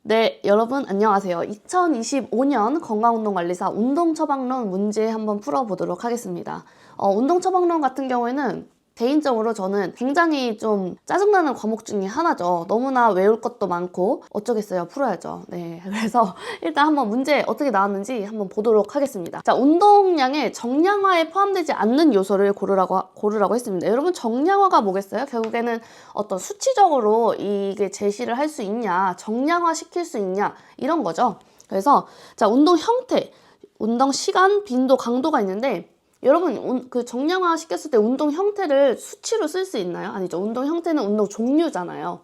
네, 여러분 안녕하세요. 2025년 건강운동관리사 운동처방론 문제 한번 풀어보도록 하겠습니다. 운동처방론 같은 경우에는 개인적으로 저는 굉장히 좀 짜증나는 과목 중에 하나죠. 너무나 외울 것도 많고 어쩌겠어요. 풀어야죠. 네, 그래서 일단 한번 문제 어떻게 나왔는지 한번 보도록 하겠습니다. 자, 운동량의 정량화에 포함되지 않는 요소를 고르라고 했습니다. 여러분 정량화가 뭐겠어요? 결국에는 어떤 수치적으로 이게 제시를 할 수 있냐, 정량화 시킬 수 있냐 이런 거죠. 그래서 자, 운동 형태, 운동 시간, 빈도, 강도가 있는데 여러분 그 정량화 시켰을 때 운동 형태를 수치로 쓸 수 있나요? 아니죠. 운동 형태는 운동 종류잖아요.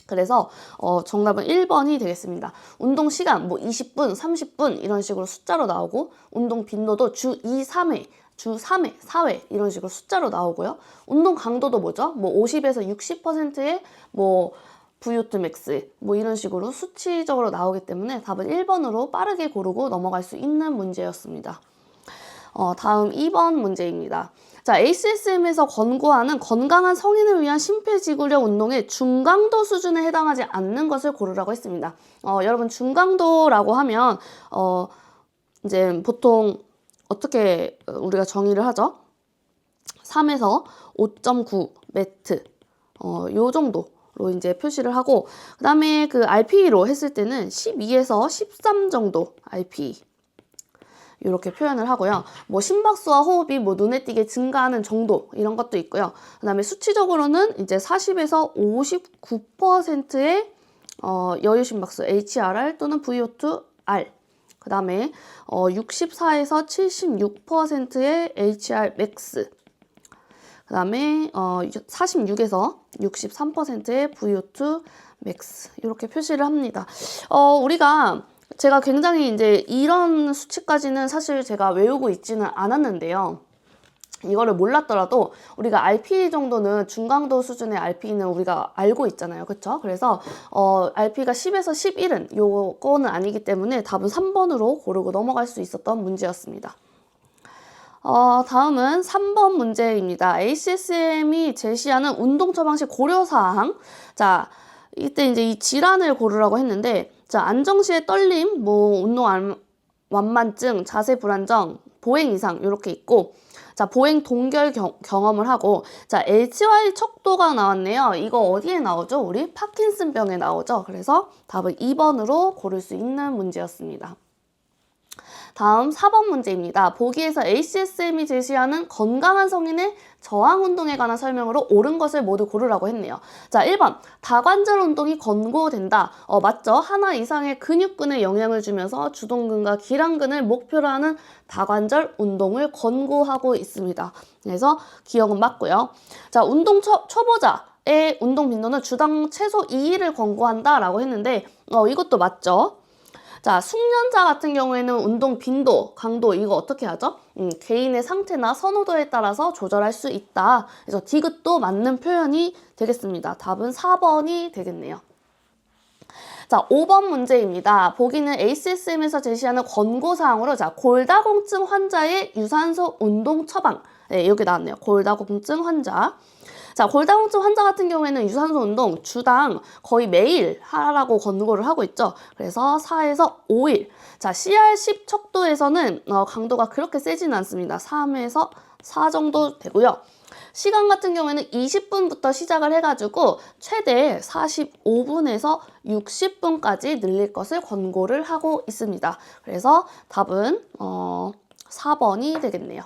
그래서 정답은 1번이 되겠습니다. 운동 시간 뭐 20분, 30분 이런 식으로 숫자로 나오고 운동 빈도도 주 2, 3회, 주 3회, 4회 이런 식으로 숫자로 나오고요. 운동 강도도 뭐죠? 뭐 50에서 60%의 뭐 VO2 max 뭐 이런 식으로 수치적으로 나오기 때문에 답은 1번으로 빠르게 고르고 넘어갈 수 있는 문제였습니다. 다음 2번 문제입니다. 자, ACSM에서 권고하는 건강한 성인을 위한 심폐지구력 운동의 중강도 수준에 해당하지 않는 것을 고르라고 했습니다. 여러분 중강도라고 하면 이제 보통 어떻게 우리가 정의를 하죠? 3에서 5.9 매트 요 정도로 이제 표시를 하고 그 다음에 그 RPE로 했을 때는 12에서 13 정도 RPE 이렇게 표현을 하고요. 뭐 심박수와 호흡이 뭐 눈에 띄게 증가하는 정도 이런 것도 있고요. 그 다음에 수치적으로는 이제 40에서 59%의 여유 심박수 HRR 또는 VO2R 그 다음에 64에서 76%의 HR 맥스 그 다음에 46에서 63%의 VO2 맥스 이렇게 표시를 합니다. 제가 굉장히 이제 이런 수치까지는 사실 제가 외우고 있지는 않았는데요. 이거를 몰랐더라도 우리가 RPE 정도는 중강도 수준의 RPE는 우리가 알고 있잖아요. 그쵸? 그래서 RPE가 10에서 11은 요거는 아니기 때문에 답은 3번으로 고르고 넘어갈 수 있었던 문제였습니다. 다음은 3번 문제입니다. ACSM이 제시하는 운동 처방 시 고려사항. 자, 이때 이제 이 질환을 고르라고 했는데 자, 안정 시의 떨림, 뭐 운동 완만증, 자세 불안정, 보행 이상 이렇게 있고 자, 보행 동결 경험을 하고 자, LCY 척도가 나왔네요. 이거 어디에 나오죠? 우리 파킨슨병에 나오죠. 그래서 답은 2번으로 고를 수 있는 문제였습니다. 다음 4번 문제입니다. 보기에서 ACSM이 제시하는 건강한 성인의 저항 운동에 관한 설명으로 옳은 것을 모두 고르라고 했네요. 자, 1번 다관절 운동이 권고된다. 맞죠? 하나 이상의 근육근에 영향을 주면서 주동근과 기랑근을 목표로 하는 다관절 운동을 권고하고 있습니다. 그래서 기억은 맞고요. 자, 운동 초보자의 운동 빈도는 주당 최소 2일을 권고한다 라고 했는데 이것도 맞죠? 자, 숙련자 같은 경우에는 운동 빈도, 강도 이거 어떻게 하죠? 개인의 상태나 선호도에 따라서 조절할 수 있다. 그래서 디귿도 맞는 표현이 되겠습니다. 답은 4번이 되겠네요. 자, 5번 문제입니다. 보기는 ACSM에서 제시하는 권고사항으로 자, 골다공증 환자의 유산소 운동 처방. 네, 여기 나왔네요. 골다공증 환자. 자, 골다공증 환자 같은 경우에는 유산소 운동 주당 거의 매일 하라고 권고를 하고 있죠. 그래서 4에서 5일. 자, CR10 척도에서는 강도가 그렇게 세지는 않습니다. 3에서 4 정도 되고요. 시간 같은 경우에는 20분부터 시작을 해가지고 최대 45분에서 60분까지 늘릴 것을 권고를 하고 있습니다. 그래서 답은 4번이 되겠네요.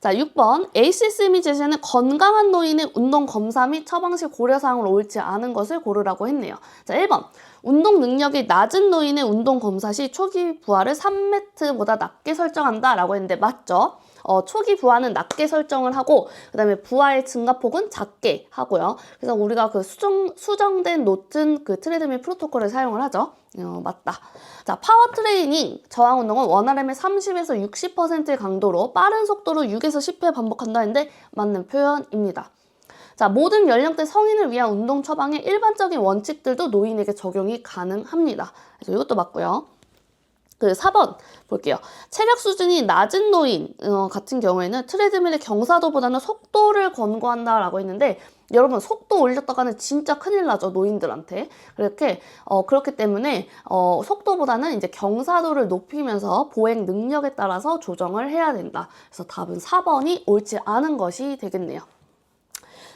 자, 6번 ACSM이 제시하는 건강한 노인의 운동 검사 및 처방 시 고려사항으로 옳지 않은 것을 고르라고 했네요. 자, 1번 운동 능력이 낮은 노인의 운동 검사 시 초기 부하를 3매트보다 낮게 설정한다 라고 했는데 맞죠? 초기 부하는 낮게 설정을 하고 그 다음에 부하의 증가폭은 작게 하고요. 그래서 우리가 그 수정된 노튼 그 트레드밀 프로토콜을 사용을 하죠. 맞다. 자, 파워 트레이닝 저항 운동은 원RM의 30에서 60%의 강도로 빠른 속도로 6에서 10회 반복한다 했는데 맞는 표현입니다. 자, 모든 연령대 성인을 위한 운동 처방의 일반적인 원칙들도 노인에게 적용이 가능합니다. 그래서 이것도 맞고요. 그 4번 볼게요. 체력 수준이 낮은 노인 같은 경우에는 트레드밀의 경사도보다는 속도를 권고한다라고 했는데, 여러분 속도 올렸다가는 진짜 큰일 나죠, 노인들한테. 그렇기 때문에 속도보다는 이제 경사도를 높이면서 보행 능력에 따라서 조정을 해야 된다. 그래서 답은 4번이 옳지 않은 것이 되겠네요.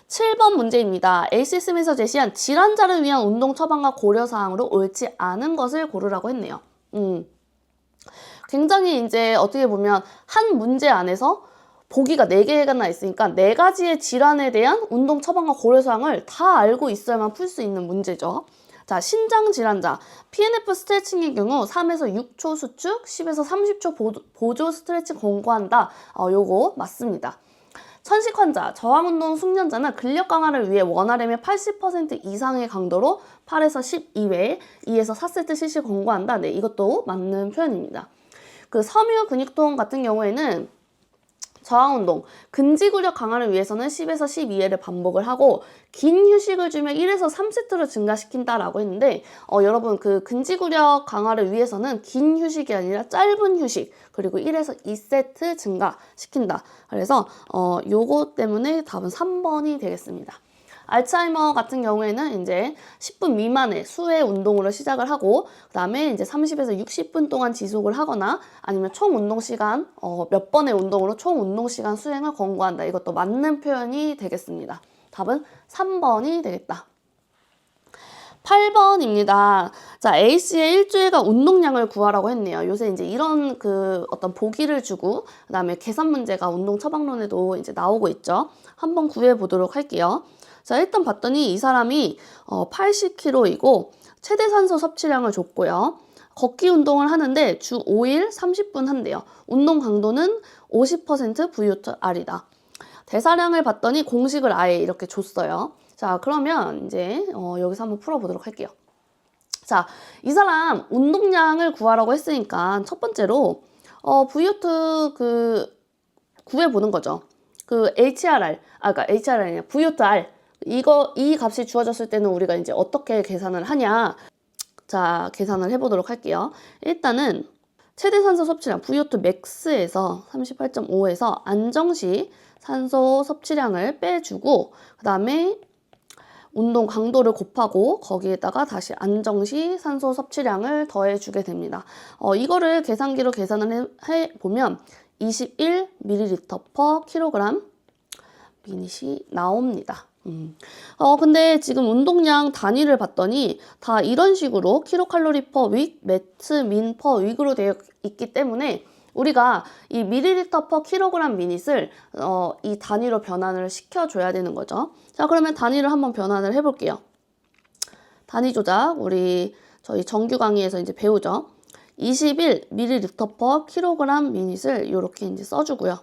7번 문제입니다. ACSM에서 제시한 질환자를 위한 운동 처방과 고려사항으로 옳지 않은 것을 고르라고 했네요. 굉장히 이제 어떻게 보면 한 문제 안에서 보기가 4개가 있으니까 4가지의 질환에 대한 운동 처방과 고려사항을 다 알고 있어야만 풀 수 있는 문제죠. 자, 신장 질환자, PNF 스트레칭의 경우 3에서 6초 수축, 10에서 30초 보조 스트레칭 권고한다. 요거 맞습니다. 천식 환자, 저항운동 숙련자는 근력 강화를 위해 원RM의 80% 이상의 강도로 8에서 12회, 2에서 4세트 실시 권고한다. 네, 이것도 맞는 표현입니다. 그 섬유 근육통 같은 경우에는 저항운동, 근지구력 강화를 위해서는 10에서 12회를 반복을 하고 긴 휴식을 주면 1에서 3세트로 증가시킨다라고 했는데 여러분 그 근지구력 강화를 위해서는 긴 휴식이 아니라 짧은 휴식 그리고 1에서 2세트 증가시킨다. 그래서 요거 때문에 답은 3번이 되겠습니다. 알츠하이머 같은 경우에는 이제 10분 미만의 수의 운동으로 시작을 하고 그 다음에 이제 30에서 60분 동안 지속을 하거나 아니면 총 운동 시간 몇 번의 운동으로 총 운동 시간 수행을 권고한다. 이것도 맞는 표현이 되겠습니다. 답은 3번이 되겠다. 8번입니다. 자, A씨의 일주일간 운동량을 구하라고 했네요. 요새 이제 이런 어떤 보기를 주고 그다음에 계산 문제가 운동 처방론에도 이제 나오고 있죠. 한번 구해 보도록 할게요. 자, 일단 봤더니 이 사람이 80kg이고 최대 산소 섭취량을 줬고요. 걷기 운동을 하는데 주 5일 30분 한대요. 운동 강도는 50% VO2R이다. 대사량을 봤더니 공식을 아예 이렇게 줬어요. 자, 그러면 이제 여기서 한번 풀어보도록 할게요. 자, 이 사람 운동량을 구하라고 했으니까 첫 번째로 VO2 구해보는 거죠. HRR, 그러니까 HRR이 아니라 VO2R 이 값이 주어졌을 때는 우리가 이제 어떻게 계산을 하냐. 자, 계산을 해보도록 할게요. 일단은 최대 산소 섭취량 VO2 max에서 38.5에서 안정시 산소 섭취량을 빼주고 그 다음에 운동 강도를 곱하고 거기에다가 다시 안정시 산소 섭취량을 더해주게 됩니다. 이거를 계산기로 계산을 해보면 21ml/kg 미닛이 나옵니다. 근데 지금 운동량 단위를 봤더니 다 이런 식으로 킬로칼로리 per week, 매트 민 per week으로 되어 있기 때문에 우리가 이 밀리리터 per 킬로그램 미닛을 이 단위로 변환을 시켜줘야 되는 거죠. 자, 그러면 단위를 한번 변환을 해볼게요. 단위 조작 저희 정규 강의에서 이제 배우죠. 21ml per 킬로그램 미닛을 이렇게 이제 써주고요.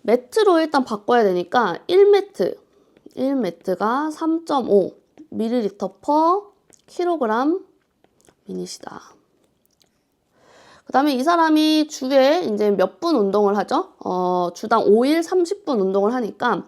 매트로 일단 바꿔야 되니까 1매트가 3.5ml per 킬로그램 미닛이다. 그 다음에 이 사람이 주에 이제 몇 분 운동을 하죠? 주당 5일 30분 운동을 하니까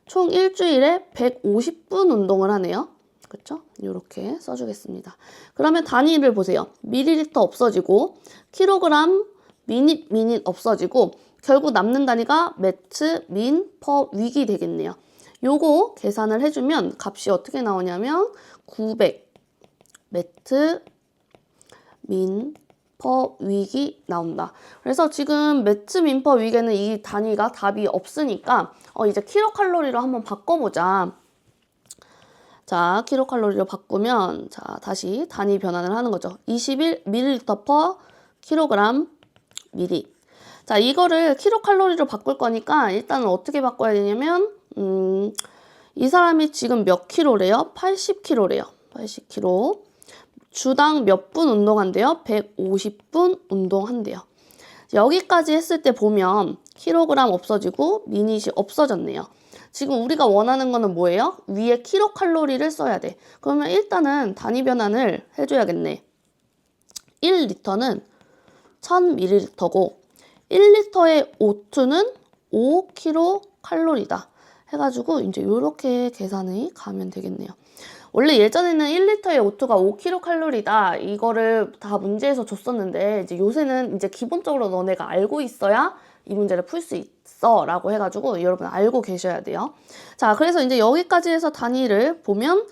총 일주일에 150분 운동을 하네요. 그렇죠? 이렇게 써주겠습니다. 그러면 단위를 보세요. 밀리리터 없어지고 킬로그램 미닛 없어지고 결국 남는 단위가 매트 민 퍼 윅이 되겠네요. 요거 계산을 해주면 값이 어떻게 나오냐면 900 매트 민 퍼 윅이 나온다. 그래서 지금 매트 민 퍼 윅에는 이 단위가 답이 없으니까 이제 킬로칼로리로 한번 바꿔보자. 자, 킬로칼로리로 바꾸면 자, 다시 단위 변환을 하는 거죠. 21ml per 킬로그램 미리. 자, 이거를 킬로칼로리로 바꿀 거니까 일단은 어떻게 바꿔야 되냐면 이 사람이 지금 몇 킬로래요? 80킬로래요. 80킬로. 주당 몇 분 운동한대요? 150분 운동한대요. 여기까지 했을 때 보면 킬로그램 없어지고 미닛이 없어졌네요. 지금 우리가 원하는 거는 뭐예요? 위에 킬로칼로리를 써야 돼. 그러면 일단은 단위 변환을 해줘야겠네. 1리터는 1000ml고 1리터의 O2는 5kcal다. 해가지고 이제 요렇게 계산이 가면 되겠네요. 원래 예전에는 1리터의 O2가 5kcal다 이거를 다 문제에서 줬었는데 이제 요새는 이제 기본적으로 너네가 알고 있어야 이 문제를 풀 수 있어 라고 해가지고 여러분 알고 계셔야 돼요. 자, 그래서 이제 여기까지 해서 단위를 보면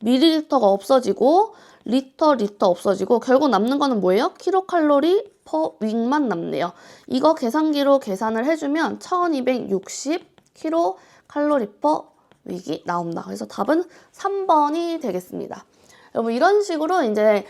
밀리리터가 없어지고 리터 없어지고 결국 남는 거는 뭐예요? 킬로칼로리 퍼 윅만 남네요. 이거 계산기로 계산을 해주면 1260 킬로칼로리 퍼 윅이 나온다. 그래서 답은 3번이 되겠습니다. 여러분 이런 식으로 이제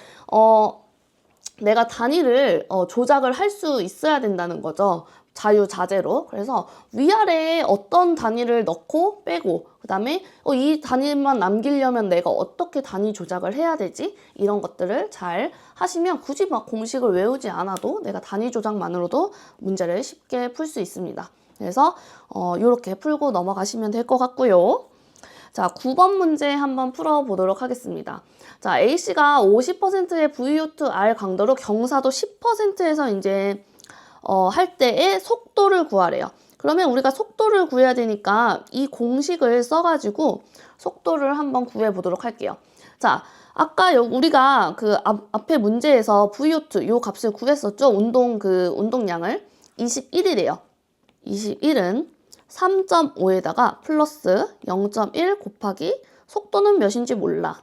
내가 단위를 조작을 할 수 있어야 된다는 거죠. 자유자재로. 그래서 위아래에 어떤 단위를 넣고 빼고 그 다음에 이 단위만 남기려면 내가 어떻게 단위 조작을 해야 되지? 이런 것들을 잘 하시면 굳이 막 공식을 외우지 않아도 내가 단위 조작만으로도 문제를 쉽게 풀 수 있습니다. 그래서 이렇게 풀고 넘어가시면 될 것 같고요. 자, 9번 문제 한번 풀어보도록 하겠습니다. 자, A씨가 50%의 VO2R 강도로 경사도 10%에서 이제 할 때의 속도를 구하래요. 그러면 우리가 속도를 구해야 되니까 이 공식을 써가지고 속도를 한번 구해보도록 할게요. 자, 아까 우리가 그 앞에 문제에서 VO2 요 값을 구했었죠? 운동량을 21이래요. 21은 3.5에다가 플러스 0.1 곱하기 속도는 몇인지 몰라.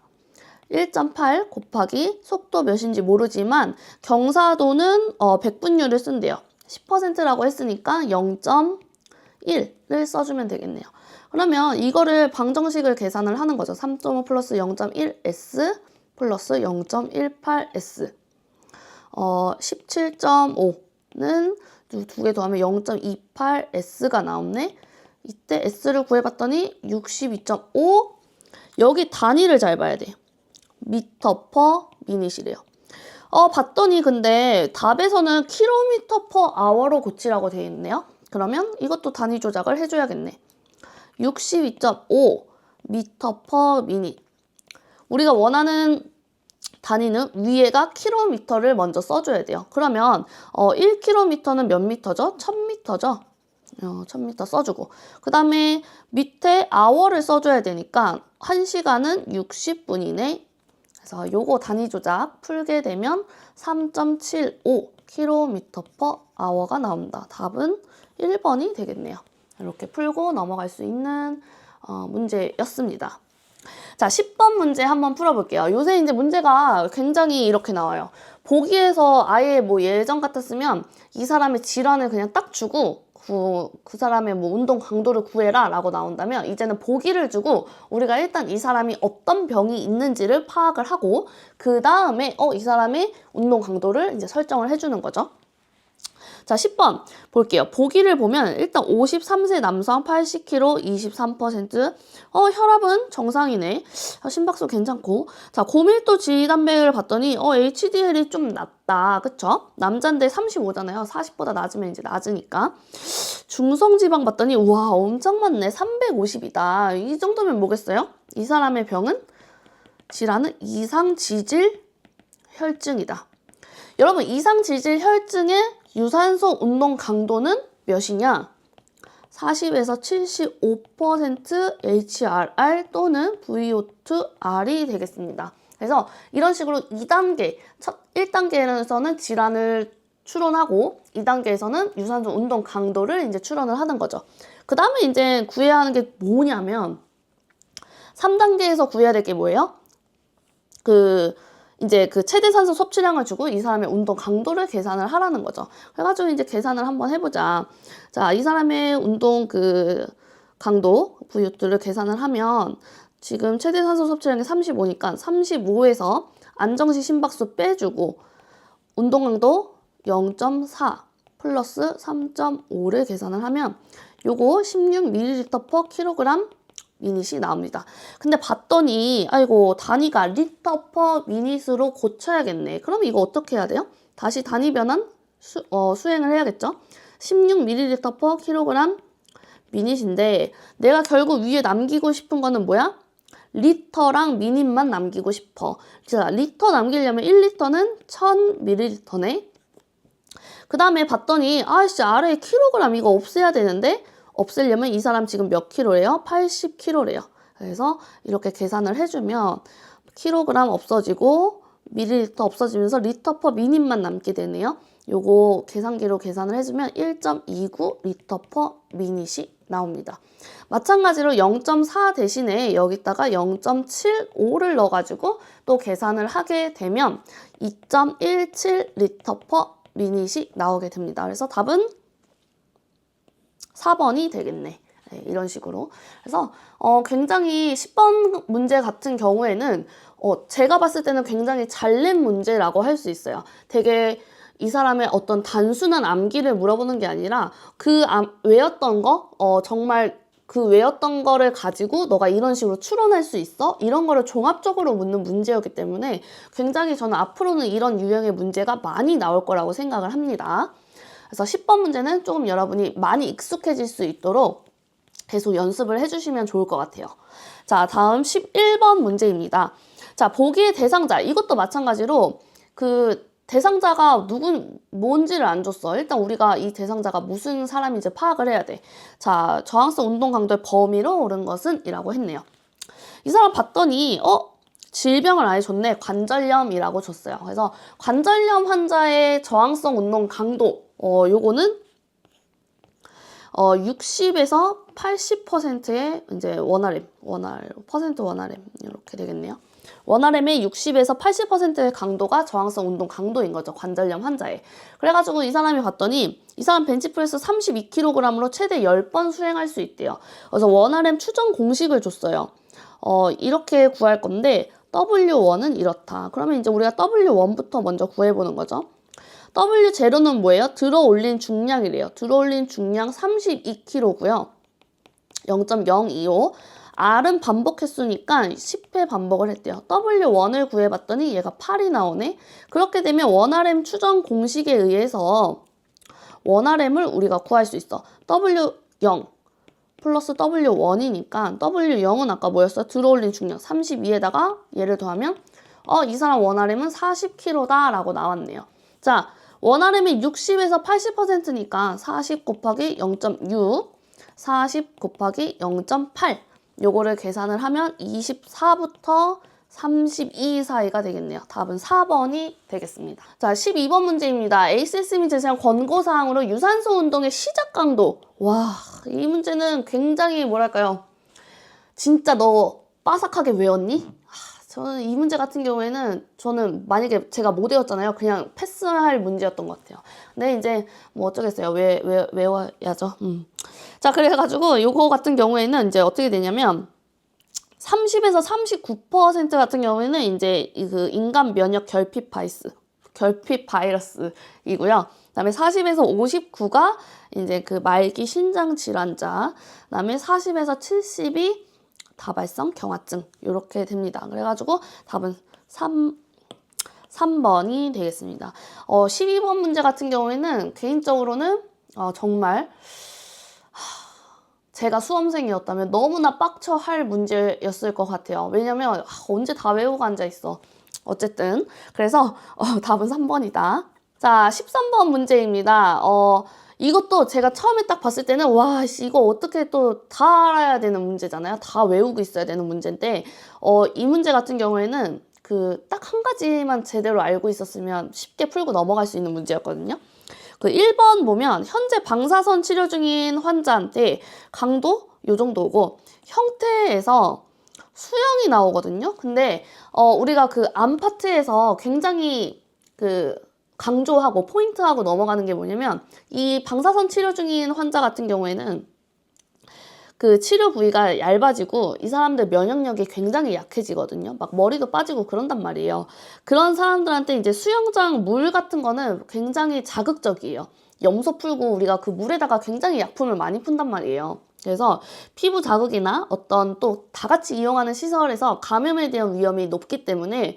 1.8 곱하기 속도 몇인지 모르지만 경사도는 100분율을 쓴대요. 10%라고 했으니까 0.1을 써주면 되겠네요. 그러면 이거를 방정식을 계산을 하는 거죠. 3.5 플러스 0.1S 플러스 0.18S 17.5는 두 개 더하면 0.28S가 나오네. 이때 S를 구해봤더니 62.5 여기 단위를 잘 봐야 돼요. 미터 퍼 미닛이래요. 봤더니 근데 답에서는 킬로미터 퍼 아워로 고치라고 되어 있네요. 그러면 이것도 단위 조작을 해줘야겠네. 62.5 미터 퍼 미닛. 우리가 원하는 단위는 위에가 킬로미터를 먼저 써줘야 돼요. 그러면 1km는 몇 미터죠? 1000미터죠? 1000m 써주고 그 다음에 밑에 hour를 써줘야 되니까 1시간은 60분이네. 그래서 요거 단위 조작 풀게 되면 3.75 km per hour가 나온다. 답은 1번이 되겠네요. 이렇게 풀고 넘어갈 수 있는 문제였습니다. 자, 10번 문제 한번 풀어볼게요. 요새 이제 문제가 굉장히 이렇게 나와요. 보기에서 아예 뭐 예전 같았으면 이 사람의 질환을 그냥 딱 주고 그 사람의 뭐 운동 강도를 구해라 라고 나온다면 이제는 보기를 주고 우리가 일단 이 사람이 어떤 병이 있는지를 파악을 하고 그 다음에 이 사람의 운동 강도를 이제 설정을 해주는 거죠. 자, 10번 볼게요. 보기를 보면 일단 53세 남성 80kg 23% 혈압은 정상이네. 심박수 괜찮고. 자, 고밀도 지단백을 봤더니 HDL이 좀 낮다. 그쵸? 남잔데 35잖아요. 40보다 낮으면 이제 낮으니까. 중성지방 봤더니 우와 엄청 많네. 350이다. 이 정도면 뭐겠어요? 이 사람의 병은 질환은 이상지질 혈증이다. 여러분 이상지질 혈증의 유산소 운동 강도는 몇이냐? 40에서 75% HRR 또는 VO2R이 되겠습니다. 그래서 이런 식으로 2단계, 1단계에서는 질환을 추론하고 2단계에서는 유산소 운동 강도를 이제 추론을 하는 거죠. 그 다음에 이제 구해야 하는 게 뭐냐면 3단계에서 구해야 될 게 뭐예요? 이제 그 최대 산소 섭취량을 주고 이 사람의 운동 강도를 계산을 하라는 거죠. 그래가지고 이제 계산을 한번 해보자. 자, 이 사람의 운동 강도 VO2를 계산을 하면 지금 최대 산소 섭취량이 35니까 35에서 안정시 심박수 빼주고 운동 강도 0.4 플러스 3.5를 계산을 하면 요거 16ml per kg 미닛이 나옵니다. 근데 봤더니 아이고 단위가 리터 퍼 미닛으로 고쳐야겠네. 그럼 이거 어떻게 해야 돼요? 다시 단위 변환 수행을 해야겠죠? 16ml per kg 미닛인데 내가 결국 위에 남기고 싶은 거는 뭐야? 리터랑 미닛만 남기고 싶어. 자, 리터 남기려면 1리터는 1000ml네. 그 다음에 봤더니 아이씨 아래에 킬로그램 이거 없애야 되는데 없애려면 이 사람 지금 몇 킬로래요? 80kg래요. 그래서 이렇게 계산을 해주면 킬로그램 없어지고 밀리리터 없어지면서 리터 퍼 미닛만 남게 되네요. 요거 계산기로 계산을 해주면 1.29 리터 퍼 미닛이 나옵니다. 마찬가지로 0.4 대신에 여기다가 0.75를 넣어가지고 또 계산을 하게 되면 2.17 리터 퍼 미닛이 나오게 됩니다. 그래서 답은 4번이 되겠네. 네, 이런 식으로. 그래서 굉장히 10번 문제 같은 경우에는 제가 봤을 때는 굉장히 잘 낸 문제라고 할 수 있어요. 되게 이 사람의 어떤 단순한 암기를 물어보는 게 아니라 외웠던 거, 정말 그 외웠던 거를 가지고 너가 이런 식으로 추론할 수 있어? 이런 거를 종합적으로 묻는 문제였기 때문에 굉장히 저는 앞으로는 이런 유형의 문제가 많이 나올 거라고 생각을 합니다. 그래서 10번 문제는 조금 여러분이 많이 익숙해질 수 있도록 계속 연습을 해주시면 좋을 것 같아요. 자, 다음 11번 문제입니다. 자, 보기의 대상자. 이것도 마찬가지로 그 대상자가 뭔지를 안 줬어. 일단 우리가 이 대상자가 무슨 사람인지 파악을 해야 돼. 자, 저항성 운동 강도의 범위로 옳은 것은? 이라고 했네요. 이 사람 봤더니 질병을 아예 줬네. 관절염이라고 줬어요. 그래서 관절염 환자의 저항성 운동 강도 요거는 60에서 80%의 이제 퍼센트 원RM 이렇게 되겠네요. 원RM의 60에서 80%의 강도가 저항성 운동 강도인 거죠. 관절염 환자에. 그래가지고 이 사람이 봤더니 이 사람 벤치프레스 32kg으로 최대 10번 수행할 수 있대요. 그래서 원RM 추정 공식을 줬어요. 이렇게 구할 건데 W1은 이렇다. 그러면 이제 우리가 W1부터 먼저 구해보는 거죠. W0는 뭐예요? 들어 올린 중량이래요. 들어 올린 중량 32kg고요. 0.025. R은 반복 횟수니까 10회 반복을 했대요. W1을 구해봤더니 얘가 8이 나오네. 그렇게 되면 원RM 추정 공식에 의해서 원RM을 우리가 구할 수 있어. W0 플러스 W1이니까 W0은 아까 뭐였어요? 들어 올린 중량 32에다가 얘를 더하면 이 사람 원RM은 40kg다 라고 나왔네요. 자, 원RM이 60에서 80%니까 40 곱하기 0.6, 40 곱하기 0.8 요거를 계산을 하면 24부터 32 사이가 되겠네요. 답은 4번이 되겠습니다. 자, 12번 문제입니다. ACSM이 제시한 권고사항으로 유산소 운동의 시작 강도. 와, 이 문제는 굉장히 뭐랄까요. 진짜 너 빠삭하게 외웠니? 저는 이 문제 같은 경우에는 저는 만약에 제가 못 외웠잖아요. 그냥 패스할 문제였던 것 같아요. 근데 이제 뭐 어쩌겠어요. 외워야죠. 자, 그래가지고 요거 같은 경우에는 이제 어떻게 되냐면 30에서 39% 같은 경우에는 이제 그 인간 면역 결핍 바이러스이고요. 그다음에 40에서 59가 이제 그 말기 신장 질환자. 그다음에 40에서 70이 다발성 경화증 이렇게 됩니다. 그래가지고 답은 3번이 되겠습니다. 12번 문제 같은 경우에는 개인적으로는 정말 제가 수험생이었다면 너무나 빡쳐 할 문제였을 것 같아요. 왜냐면 언제 다 외우고 앉아있어. 어쨌든 그래서 답은 3번이다. 자, 13번 문제입니다. 이것도 제가 처음에 딱 봤을 때는 와, 이거 어떻게 또 다 알아야 되는 문제잖아요. 다 외우고 있어야 되는 문제인데 이 문제 같은 경우에는 그 딱 한 가지만 제대로 알고 있었으면 쉽게 풀고 넘어갈 수 있는 문제였거든요. 그 1번 보면 현재 방사선 치료 중인 환자한테 강도 요 정도고 형태에서 수영이 나오거든요. 근데 우리가 그 암 파트에서 굉장히 그 강조하고 포인트하고 넘어가는 게 뭐냐면 이 방사선 치료 중인 환자 같은 경우에는 그 치료 부위가 얇아지고 이 사람들 면역력이 굉장히 약해지거든요. 막 머리도 빠지고 그런단 말이에요. 그런 사람들한테 이제 수영장 물 같은 거는 굉장히 자극적이에요. 염소 풀고 우리가 그 물에다가 굉장히 약품을 많이 푼단 말이에요. 그래서 피부 자극이나 어떤 또 다 같이 이용하는 시설에서 감염에 대한 위험이 높기 때문에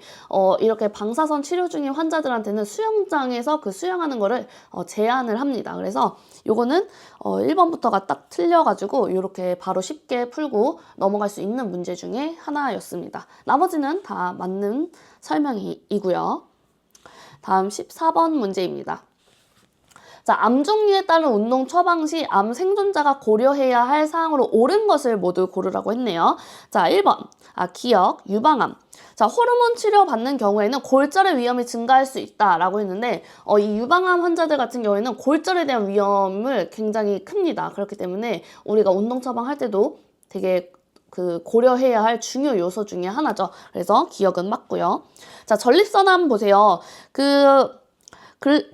이렇게 방사선 치료 중인 환자들한테는 수영장에서 그 수영하는 거를 제한을 합니다. 그래서 요거는 1번부터가 딱 틀려가지고 이렇게 바로 쉽게 풀고 넘어갈 수 있는 문제 중에 하나였습니다. 나머지는 다 맞는 설명이고요. 다음 14번 문제입니다. 자, 암 종류에 따른 운동 처방 시 암 생존자가 고려해야 할 사항으로 옳은 것을 모두 고르라고 했네요. 자, 1번. 기억, 유방암. 자, 호르몬 치료 받는 경우에는 골절의 위험이 증가할 수 있다라고 했는데 이 유방암 환자들 같은 경우에는 골절에 대한 위험을 굉장히 큽니다. 그렇기 때문에 우리가 운동 처방할 때도 되게 고려해야 할 중요 요소 중에 하나죠. 그래서 기억은 맞고요. 자, 전립선암 보세요.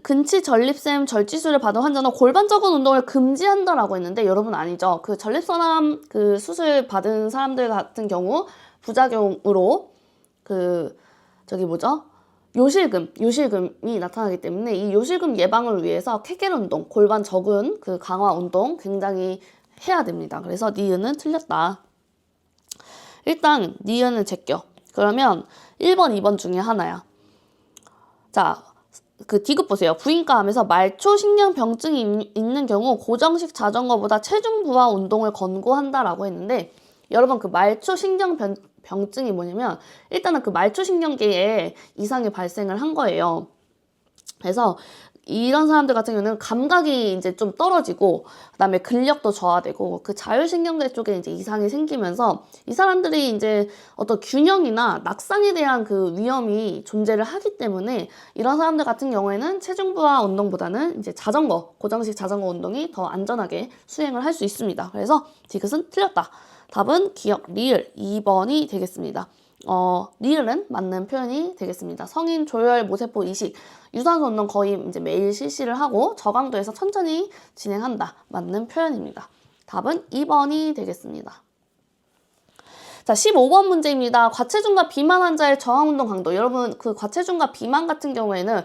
근치 전립샘 절지술을 받은 환자는 골반적인 운동을 금지한다라고 했는데 여러분 아니죠. 전립선암 수술 받은 사람들 같은 경우 부작용으로 요실금이 나타나기 때문에 이 요실금 예방을 위해서 케겔 운동, 골반 적은 강화 운동 굉장히 해야 됩니다. 그래서 니은은 틀렸다. 일단 니은은 제껴. 그러면 1번, 2번 중에 하나야. 자, 디귿 보세요. 부인과암에서 말초신경병증이 있는 경우 고정식 자전거보다 체중 부하 운동을 권고한다라고 했는데 여러분 말초신경병증이 뭐냐면 일단은 말초신경계에 이상이 발생을 한 거예요. 그래서 이런 사람들 같은 경우는 감각이 이제 좀 떨어지고 그다음에 근력도 저하되고 자율신경계 쪽에 이제 이상이 생기면서 이 사람들이 이제 어떤 균형이나 낙상에 대한 위험이 존재를 하기 때문에 이런 사람들 같은 경우에는 체중 부하 운동보다는 이제 고정식 자전거 운동이 더 안전하게 수행을 할 수 있습니다. 그래서 디귿은 틀렸다. 답은 기억, 리을 2번이 되겠습니다. 리을은 맞는 표현이 되겠습니다. 성인 조혈 모세포 이식, 유산소 운동 거의 이제 매일 실시를 하고 저강도에서 천천히 진행한다. 맞는 표현입니다. 답은 2번이 되겠습니다. 자, 15번 문제입니다. 과체중과 비만 환자의 저항 운동 강도. 여러분 과체중과 비만 같은 경우에는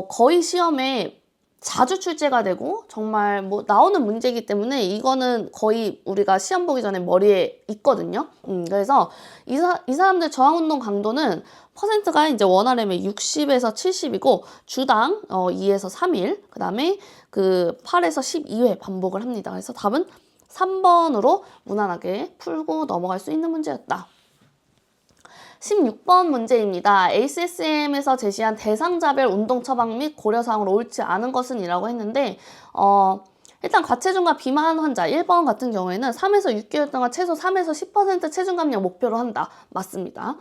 거의 시험에 자주 출제가 되고 정말 나오는 문제이기 때문에 이거는 거의 우리가 시험 보기 전에 머리에 있거든요. 그래서 이 사람들 저항운동 강도는 퍼센트가 이제 원RM의 60에서 70이고 주당 2에서 3일, 그 다음에 8에서 12회 반복을 합니다. 그래서 답은 3번으로 무난하게 풀고 넘어갈 수 있는 문제였다. 16번 문제입니다. ACSM에서 제시한 대상자별 운동 처방 및 고려사항으로 옳지 않은 것은 이라고 했는데 일단 과체중과 비만 환자 1번 같은 경우에는 3에서 6개월 동안 최소 3에서 10% 체중 감량 목표로 한다. 맞습니다.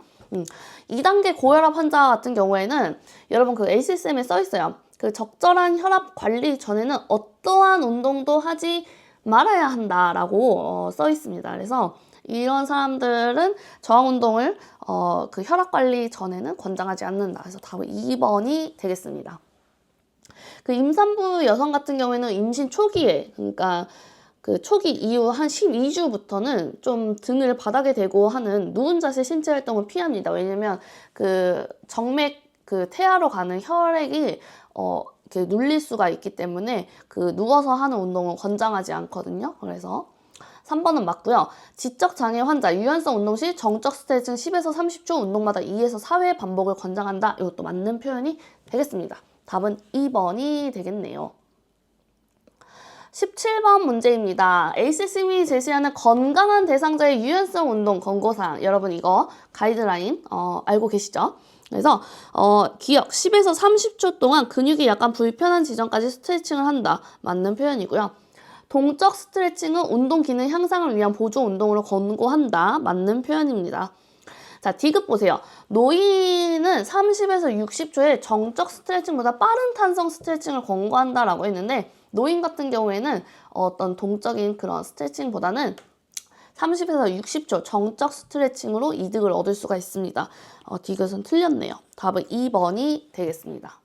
2단계 고혈압 환자 같은 경우에는 여러분 ACSM에 써 있어요. 적절한 혈압 관리 전에는 어떠한 운동도 하지 말아야 한다라고 써 있습니다. 그래서 이런 사람들은 저항 운동을 혈압 관리 전에는 권장하지 않는다. 그래서 답은 2번이 되겠습니다. 임산부 여성 같은 경우에는 임신 초기에, 그러니까 초기 이후 한 12주부터는 좀 등을 바닥에 대고 하는 누운 자세 신체 활동을 피합니다. 왜냐면 정맥 태아로 가는 혈액이 이렇게 눌릴 수가 있기 때문에 누워서 하는 운동은 권장하지 않거든요. 그래서 3번은 맞고요. 지적장애 환자, 유연성 운동 시 정적 스트레칭 10에서 30초 운동마다 2에서 4회 반복을 권장한다. 이것도 맞는 표현이 되겠습니다. 답은 2번이 되겠네요. 17번 문제입니다. ACSM이 제시하는 건강한 대상자의 유연성 운동 권고사항. 여러분 이거 가이드라인 알고 계시죠? 그래서 기억 10에서 30초 동안 근육이 약간 불편한 지점까지 스트레칭을 한다. 맞는 표현이고요. 동적 스트레칭은 운동 기능 향상을 위한 보조 운동으로 권고한다. 맞는 표현입니다. 자, 디귿 보세요. 노인은 30에서 60초에 정적 스트레칭보다 빠른 탄성 스트레칭을 권고한다라고 했는데 노인 같은 경우에는 어떤 동적인 그런 스트레칭보다는 30에서 60초 정적 스트레칭으로 이득을 얻을 수가 있습니다. 디귿은 틀렸네요. 답은 2번이 되겠습니다.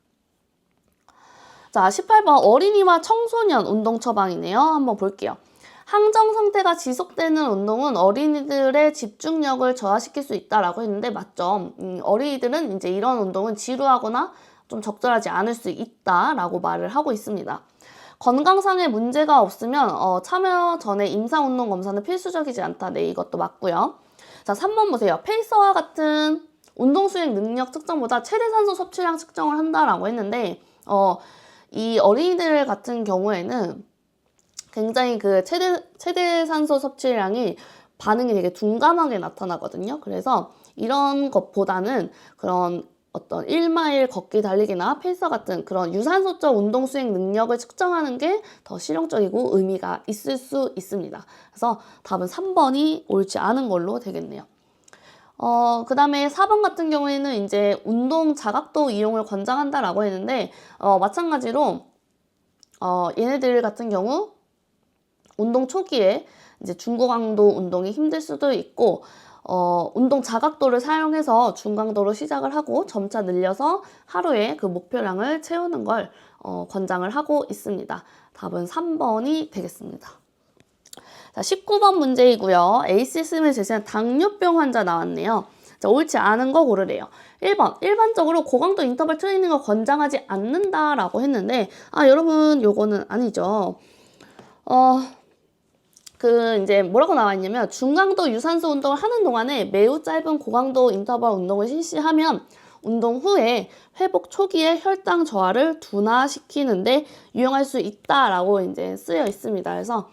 자, 18번 어린이와 청소년 운동 처방이네요. 한번 볼게요. 항정 상태가 지속되는 운동은 어린이들의 집중력을 저하시킬 수 있다라고 했는데 맞죠? 어린이들은 이제 이런 운동은 지루하거나 좀 적절하지 않을 수 있다라고 말을 하고 있습니다. 건강상의 문제가 없으면 참여 전에 임상운동 검사는 필수적이지 않다. 네, 이것도 맞고요. 자, 3번 보세요. 페이서와 같은 운동 수행 능력 측정보다 최대 산소 섭취량 측정을 한다라고 했는데 이 어린이들 같은 경우에는 굉장히 최대 산소 섭취량이 반응이 되게 둔감하게 나타나거든요. 그래서 이런 것보다는 그런 어떤 1마일 걷기 달리기나 페이서 같은 그런 유산소적 운동 수행 능력을 측정하는 게 더 실용적이고 의미가 있을 수 있습니다. 그래서 답은 3번이 옳지 않은 걸로 되겠네요. 그 다음에 4번 같은 경우에는 이제 운동 자각도 이용을 권장한다라고 했는데, 마찬가지로, 얘네들 같은 경우, 운동 초기에 이제 중고강도 운동이 힘들 수도 있고, 운동 자각도를 사용해서 중강도로 시작을 하고 점차 늘려서 하루에 그 목표량을 채우는 걸 권장을 하고 있습니다. 답은 3번이 되겠습니다. 자, 19번 문제이고요. ACSM을 제시한 당뇨병 환자 나왔네요. 자, 옳지 않은 거 고르래요. 1번, 일반적으로 고강도 인터벌 트레이닝을 권장하지 않는다라고 했는데, 여러분, 요거는 아니죠. 이제 뭐라고 나와 있냐면, 중강도 유산소 운동을 하는 동안에 매우 짧은 고강도 인터벌 운동을 실시하면 운동 후에 회복 초기에 혈당 저하를 둔화시키는데 유용할 수 있다라고 이제 쓰여 있습니다. 그래서,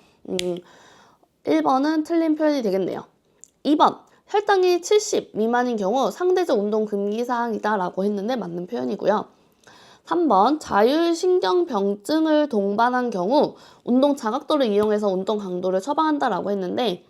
1번은 틀린 표현이 되겠네요. 2번, 혈당이 70 미만인 경우 상대적 운동 금기 사항이다라고 했는데 맞는 표현이고요. 3번, 자율신경병증을 동반한 경우 운동 자각도를 이용해서 운동 강도를 처방한다라고 했는데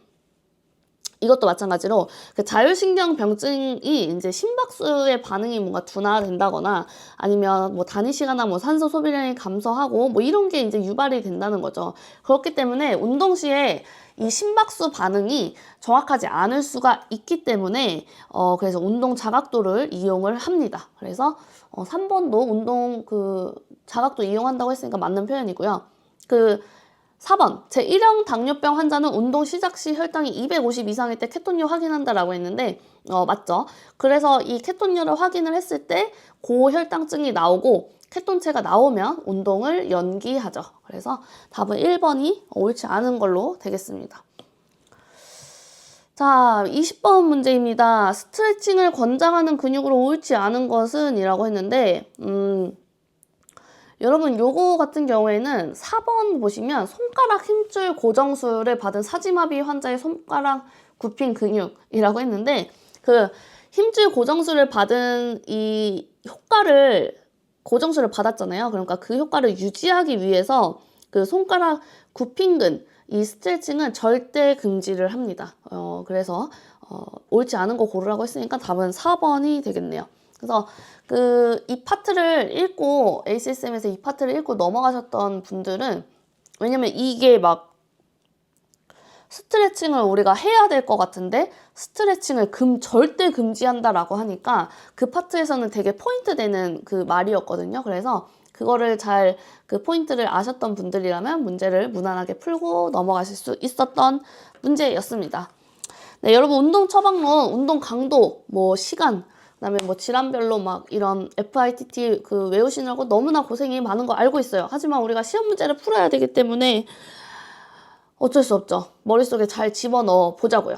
이것도 마찬가지로 그 자율신경병증이 이제 심박수의 반응이 뭔가 둔화된다거나 아니면 뭐 단위 시간이나 뭐 산소 소비량이 감소하고 뭐 이런 게 이제 유발이 된다는 거죠. 그렇기 때문에 운동 시에 이 심박수 반응이 정확하지 않을 수가 있기 때문에 그래서 운동 자각도를 이용을 합니다. 그래서 3번도 운동 자각도 이용한다고 했으니까 맞는 표현이고요. 4번, 제1형 당뇨병 환자는 운동 시작 시 혈당이 250 이상일 때 케톤류 확인한다라고 했는데 맞죠? 그래서 이 케톤류를 확인을 했을 때 고혈당증이 나오고 케톤체가 나오면 운동을 연기하죠. 그래서 답은 1번이 옳지 않은 걸로 되겠습니다. 자, 20번 문제입니다. 스트레칭을 권장하는 근육으로 옳지 않은 것은 이라고 했는데 여러분 요거 같은 경우에는 4번 보시면 손가락 힘줄 고정술을 받은 사지마비 환자의 손가락 굽힌 근육이라고 했는데 그 힘줄 고정술을 받은 이 고정술을 받았잖아요. 그러니까 그 효과를 유지하기 위해서 그 손가락 굽힌근 이 스트레칭은 절대 금지를 합니다. 그래서 옳지 않은 거 고르라고 했으니까 답은 4번이 되겠네요. 그래서 이 파트를 읽고 ACSM에서 이 파트를 읽고 넘어가셨던 분들은 왜냐면 이게 막 스트레칭을 우리가 해야 될 것 같은데 스트레칭을 절대 금지한다라고 하니까 그 파트에서는 되게 포인트 되는 그 말이었거든요. 그래서 그거를 그 포인트를 아셨던 분들이라면 문제를 무난하게 풀고 넘어가실 수 있었던 문제였습니다. 네, 여러분 운동 처방론, 운동 강도, 뭐 시간, 그다음에 뭐 질환별로 막 이런 FITT 외우시느라고 너무나 고생이 많은 거 알고 있어요. 하지만 우리가 시험 문제를 풀어야 되기 때문에 어쩔 수 없죠. 머릿속에 잘 집어넣어 보자고요.